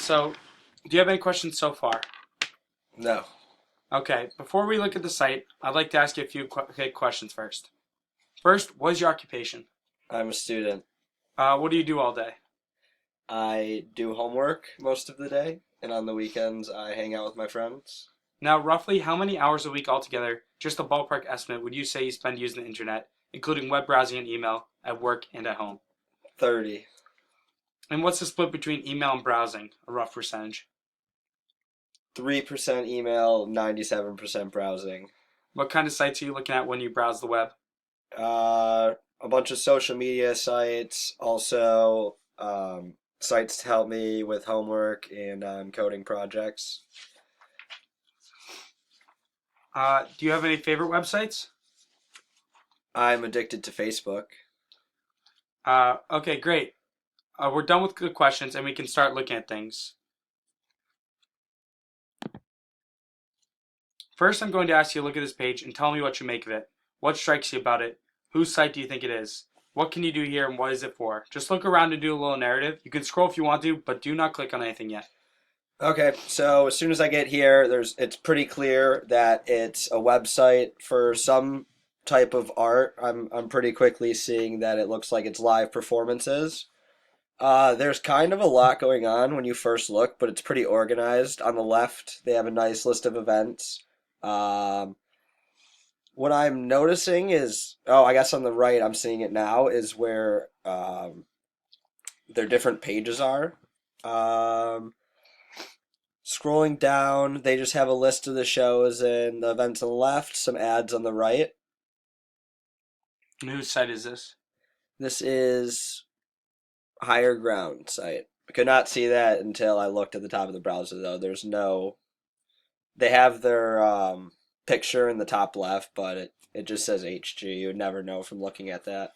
So, do you have any questions so far? No, Okay, before we look at the site, I'd like to ask you a few questions first. First, what is your occupation? I'm a student. What do you do all day? I do homework most of the day, and on the weekends I hang out with my friends. Now, roughly how many hours a week altogether, just a ballpark estimate, would you say you spend using the internet, including web browsing and email, at work and at home? 30. And what's the split between email and browsing, a rough percentage? 3% email, 97% browsing. What kind of sites are you looking at when you browse the web? A bunch of social media sites, also sites to help me with homework and coding projects. Do you have any favorite websites? I'm addicted to Facebook. Okay, great. We're done with the questions and we can start looking at things. First, I'm going to ask you to look at this page and tell me what you make of it. What strikes you about it? Whose site do you think it is? What can you do here and what is it for? Just look around and do a little narrative. You can scroll if you want to, but do not click on anything yet. Okay, so as soon as I get here, it's pretty clear that it's a website for some type of art. I'm pretty quickly seeing that it looks like it's live performances. There's kind of a lot going on when you first look, but it's pretty organized. On the left, they have a nice list of events. Um, what I'm noticing is, oh, I guess on the right, I'm seeing it now, is where their different pages are. Um, Scrolling down, they just have a list of the shows and the events on the left, some ads on the right. And whose site is this? This is Higher Ground site. I could not see that until I looked at the top of the browser, though. There's no. They have their picture in the top left, but it just says HG. You would never know from looking at that.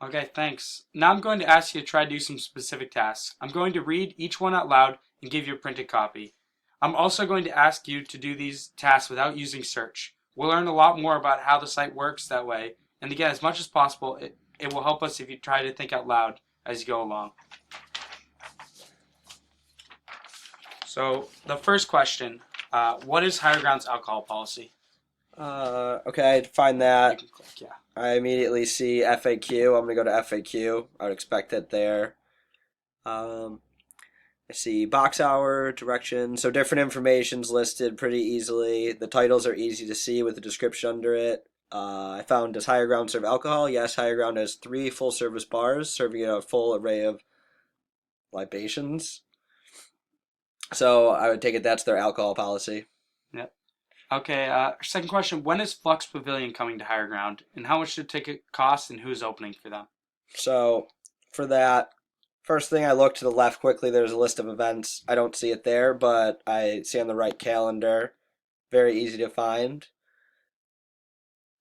Okay, thanks. Now I'm going to ask you to try to do some specific tasks. I'm going to read each one out loud and give you a printed copy. I'm also going to ask you to do these tasks without using search. We'll learn a lot more about how the site works that way. And again, as much as possible, it will help us if you try to think out loud as you go along. So, the first question, what is Higher Ground's alcohol policy? Okay, to find You that, can click, yeah. I immediately see FAQ. I'm going to go to FAQ. I would expect it there. Um, I see box hour, directions, so different information's listed pretty easily. The titles are easy to see with the description under it. I found, does Higher Ground serve alcohol? Yes, Higher Ground has 3 full-service bars serving a full array of libations. So I would take it that's their alcohol policy. Yep. Okay, second question, when is Flux Pavilion coming to Higher Ground? And how much should a ticket cost and who's opening for them? So for that, first thing I look to the left quickly, there's a list of events. I don't see it there, but I see on the right calendar. Very easy to find.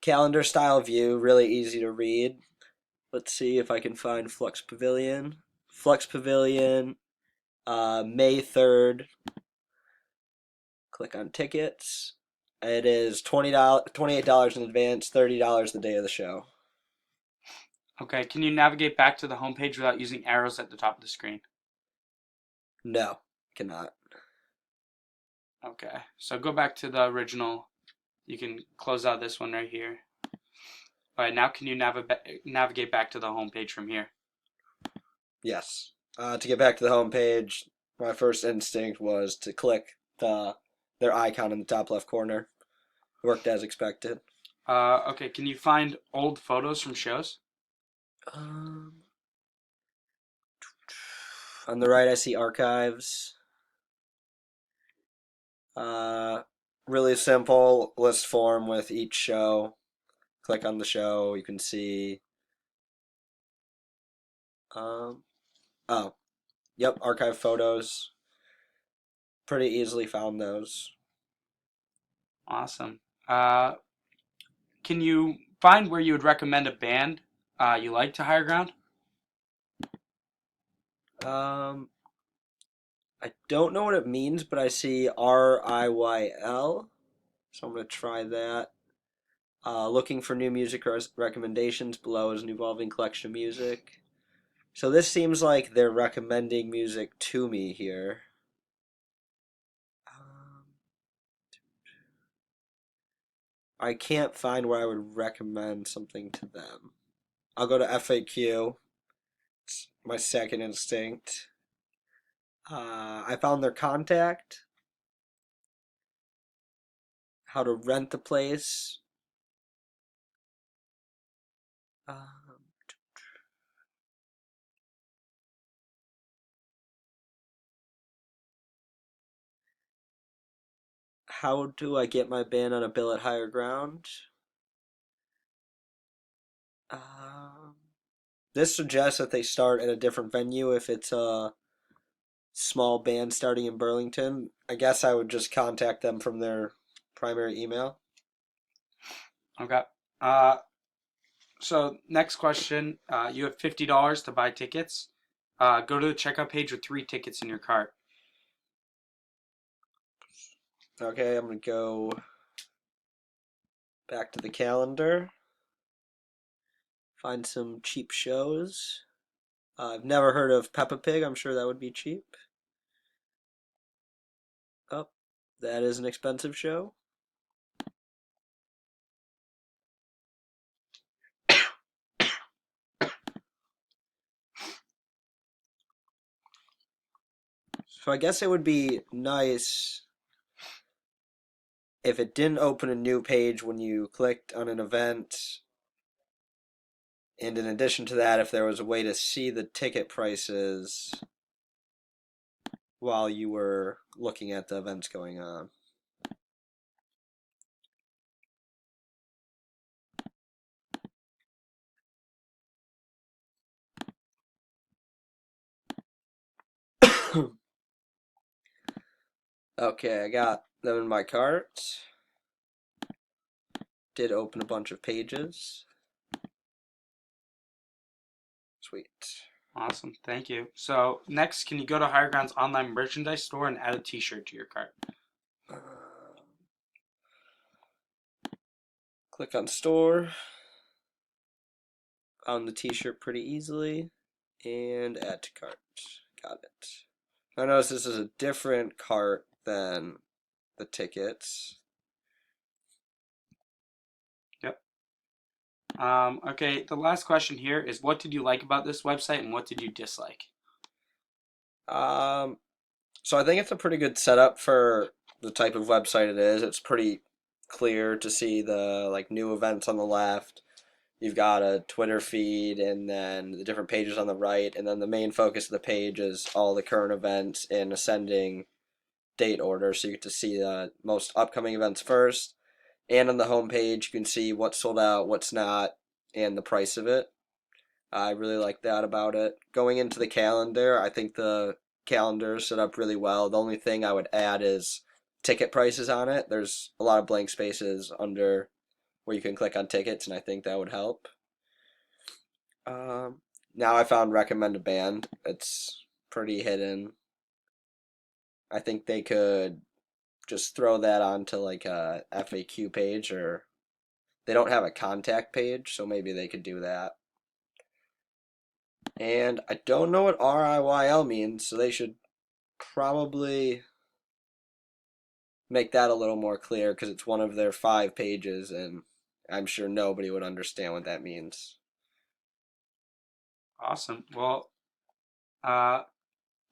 Calendar style view, really easy to read. Let's see if I can find Flux Pavilion. Flux Pavilion, May 3rd. Click on tickets. It is $28 in advance, $30 the day of the show. Okay, can you navigate back to the homepage without using arrows at the top of the screen? No, cannot. Okay, so go back to the original. You can close out this one right here. All right, now can you navigate back to the homepage from here? Yes. To get back to the homepage, my first instinct was to click their icon in the top left corner. Worked as expected. Okay, can you find old photos from shows? Um, on the right, I see archives. Uh, Really simple list form with each show. Click on the show, you can see. Um, oh, yep, archive photos. Pretty easily found those. Awesome. Can you find where you would recommend a band you like to Higher Ground? Um, I don't know what it means, but I see RIYL, so I'm gonna try that. Looking for new music recommendations. Below is an evolving collection of music. So this seems like they're recommending music to me here. Um, I can't find where I would recommend something to them. I'll go to FAQ. It's my second instinct. I found their contact, how to rent the place. Um, how do I get my band on a bill at higher ground? Um, this suggests that they start at a different venue if it's a small band starting in Burlington. I guess I would just contact them from their primary email. Okay. Uh, so next question. You have $50 to buy tickets. Go to the checkout page with 3 tickets in your cart. Okay, I'm gonna go back to the calendar, find some cheap shows. I've never heard of Peppa Pig. I'm sure that would be cheap. Oh, that is an expensive show. So I guess it would be nice if it didn't open a new page when you clicked on an event. And in addition to that, if there was a way to see the ticket prices while you were looking at the events going on. Okay, I got them in my cart. Did open a bunch of pages. Sweet. Awesome. Thank you. So next, can you go to Higher Ground's online merchandise store and add a T-shirt to your cart? Uh, click on store. Found the t-shirt pretty easily. And add to cart. Got it. I notice this is a different cart than the tickets. Yep. Okay, the last question here is what did you like about this website and what did you dislike? Um, so I think it's a pretty good setup for the type of website it is. It's pretty clear to see the like new events on the left. You've got a Twitter feed and then the different pages on the right, and then the main focus of the page is all the current events in ascending date order. So you get to see the most upcoming events first. And on the home page, you can see what's sold out, what's not, and the price of it. I really like that about it. Going into the calendar, I think the calendar is set up really well. The only thing I would add is ticket prices on it. There's a lot of blank spaces under where you can click on tickets, and I think that would help. Um, now I found recommend a band. It's pretty hidden. I think they could just throw that onto like a FAQ page, or they don't have a contact page, so maybe they could do that. And I don't know what RIYL means, so they should probably make that a little more clear because it's one of their 5 pages, and I'm sure nobody would understand what that means. Awesome. Well, uh,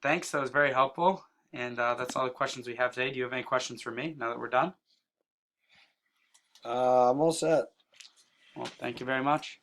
thanks. That was very helpful. And that's all the questions we have today. Do you have any questions for me now that we're done? I'm all set. Well, thank you very much.